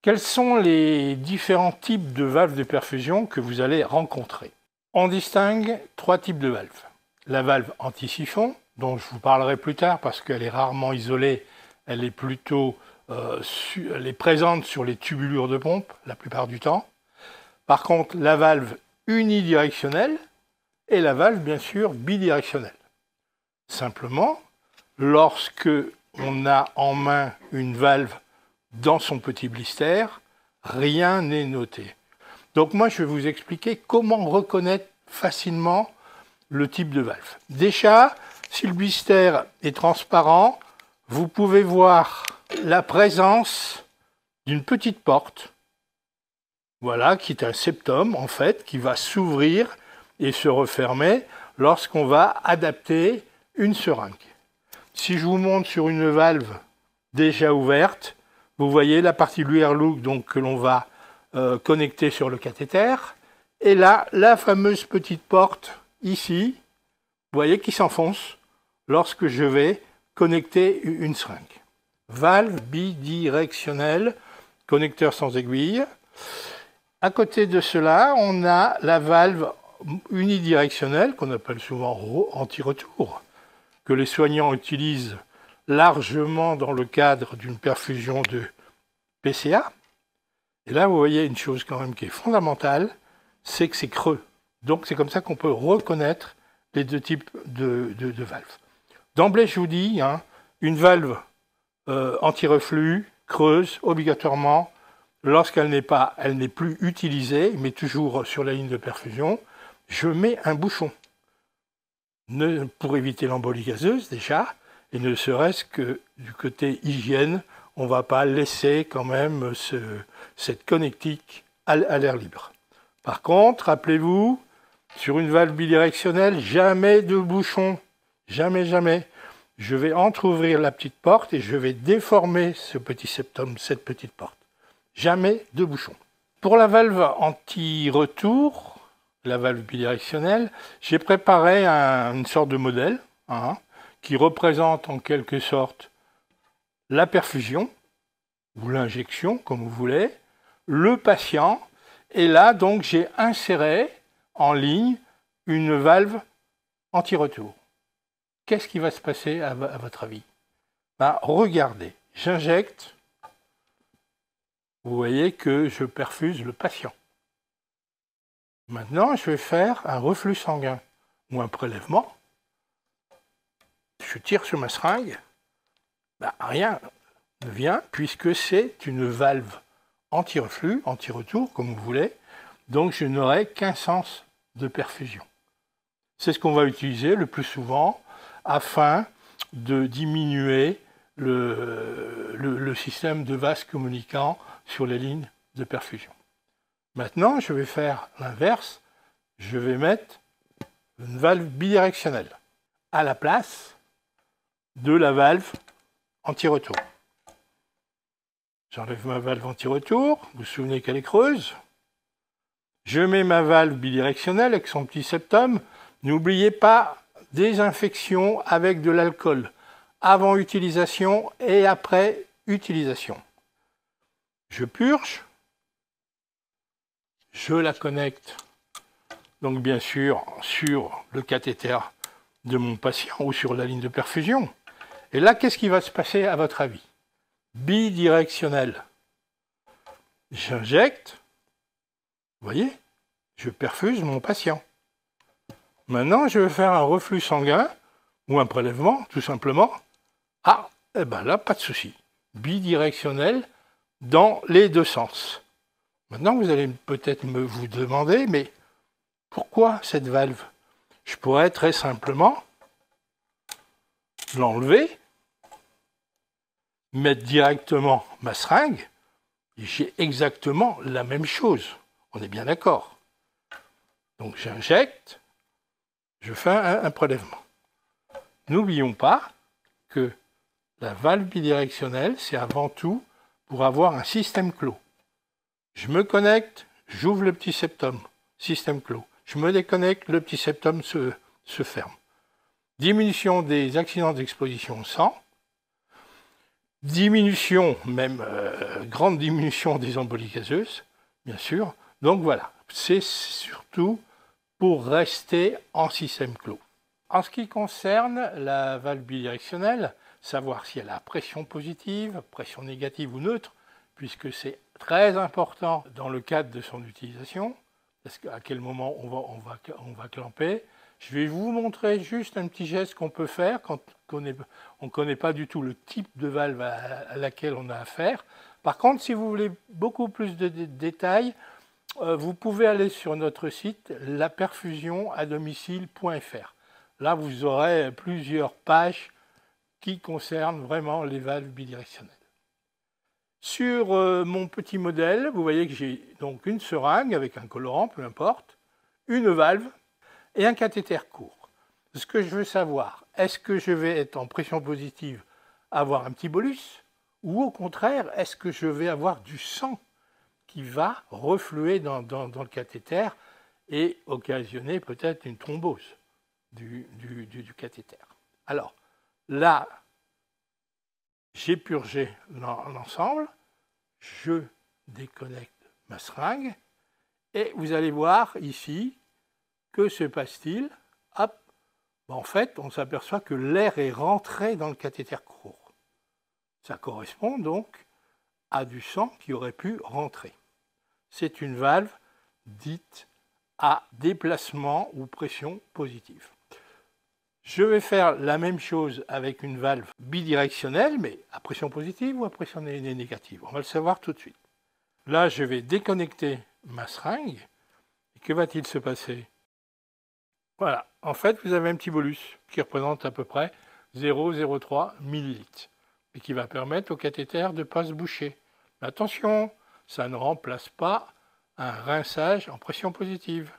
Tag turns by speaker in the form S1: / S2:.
S1: Quels sont les différents types de valves de perfusion que vous allez rencontrer? On distingue 3 types de valves. La valve anti-siphon, dont je vous parlerai plus tard parce qu'elle est rarement isolée, elle est plutôt elle est présente sur les tubulures de pompe la plupart du temps. Par contre, la valve unidirectionnelle et la valve, bien sûr, bidirectionnelle. Simplement, lorsque on a en main une valve dans son petit blister, rien n'est noté. Donc moi, je vais vous expliquer comment reconnaître facilement le type de valve. Déjà, si le blister est transparent, vous pouvez voir la présence d'une petite porte, voilà, qui est un septum en fait, qui va s'ouvrir et se refermer lorsqu'on va adapter une seringue. Si je vous montre sur une valve déjà ouverte, vous voyez la partie luer look donc que l'on va connecter sur le cathéter, et là la fameuse petite porte ici, vous voyez, qui s'enfonce lorsque je vais connecter une seringue. Valve bidirectionnelle, connecteur sans aiguille. À côté de cela, on a la valve unidirectionnelle, qu'on appelle souvent anti-retour, que les soignants utilisent largement dans le cadre d'une perfusion de PCA. Et là, vous voyez une chose quand même qui est fondamentale, c'est que c'est creux. Donc c'est comme ça qu'on peut reconnaître les 2 types de valves. D'emblée, je vous dis, une valve anti-reflux, creuse, obligatoirement, lorsqu'elle n'est plus utilisée, mais toujours sur la ligne de perfusion, je mets un bouchon. Pour éviter l'embolie gazeuse déjà, et ne serait-ce que du côté hygiène, on ne va pas laisser quand même cette connectique à l'air libre. Par contre, rappelez-vous, sur une valve bidirectionnelle, jamais de bouchon. Jamais, jamais. Je vais entrouvrir la petite porte et je vais déformer ce petit septum, cette petite porte. Jamais de bouchon. Pour la valve anti-retour, la valve bidirectionnelle, j'ai préparé une sorte de modèle qui représente en quelque sorte la perfusion, ou l'injection, comme vous voulez, le patient, et là, donc, j'ai inséré en ligne une valve anti-retour. Qu'est-ce qui va se passer à votre avis? Regardez, j'injecte, vous voyez que je perfuse le patient. Maintenant, je vais faire un reflux sanguin ou un prélèvement. Je tire sur ma seringue, rien ne vient puisque c'est une valve anti-reflux, anti-retour, comme vous voulez. Donc, je n'aurai qu'un sens de perfusion. C'est ce qu'on va utiliser le plus souvent afin de diminuer le système de vases communicants sur les lignes de perfusion. Maintenant, je vais faire l'inverse. Je vais mettre une valve bidirectionnelle à la place de la valve anti-retour. J'enlève ma valve anti-retour. Vous vous souvenez qu'elle est creuse. Je mets ma valve bidirectionnelle avec son petit septum. N'oubliez pas, désinfection avec de l'alcool avant utilisation et après utilisation. Je purge. Je la connecte, donc bien sûr, sur le cathéter de mon patient ou sur la ligne de perfusion. Et là, qu'est-ce qui va se passer à votre avis? Bidirectionnel. J'injecte, vous voyez, je perfuse mon patient. Maintenant, je vais faire un reflux sanguin ou un prélèvement, tout simplement. Là, pas de souci. Bidirectionnel dans les 2 sens. Maintenant, vous allez peut-être vous demander, mais pourquoi cette valve? Je pourrais très simplement l'enlever, mettre directement ma seringue, et j'ai exactement la même chose. On est bien d'accord. Donc j'injecte, je fais un prélèvement. N'oublions pas que la valve bidirectionnelle, c'est avant tout pour avoir un système clos. Je me connecte, j'ouvre le petit septum, système clos. Je me déconnecte, le petit septum se ferme. Diminution des accidents d'exposition au sang, Diminution, même grande diminution des embolies gazeuses, bien sûr. Donc voilà, c'est surtout pour rester en système clos. En ce qui concerne la valve bidirectionnelle, savoir si elle a pression positive, pression négative ou neutre, puisque c'est très important dans le cadre de son utilisation, parce qu'à quel moment on va clamper. Je vais vous montrer juste un petit geste qu'on peut faire quand on ne connaît pas du tout le type de valve à laquelle on a affaire. Par contre, si vous voulez beaucoup plus de détails, vous pouvez aller sur notre site laperfusionadomicile.fr. Là, vous aurez plusieurs pages qui concernent vraiment les valves bidirectionnelles. Sur mon petit modèle, vous voyez que j'ai donc une seringue avec un colorant, peu importe, une valve et un cathéter court. Ce que je veux savoir, est-ce que je vais être en pression positive, avoir un petit bolus, ou au contraire, est-ce que je vais avoir du sang qui va refluer dans le cathéter et occasionner peut-être une thrombose du cathéter. Alors, là, j'ai purgé l'ensemble, je déconnecte ma seringue, et vous allez voir ici, que se passe-t-il? Hop, en fait, on s'aperçoit que l'air est rentré dans le cathéter court. Ça correspond donc à du sang qui aurait pu rentrer. C'est une valve dite à déplacement ou pression positive. Je vais faire la même chose avec une valve bidirectionnelle, mais à pression positive ou à pression négative. On va le savoir tout de suite. Là, je vais déconnecter ma seringue. Et que va-t-il se passer? Voilà, en fait, vous avez un petit bolus qui représente à peu près 0,03 ml et qui va permettre au cathéter de ne pas se boucher. Mais attention, ça ne remplace pas un rinçage en pression positive.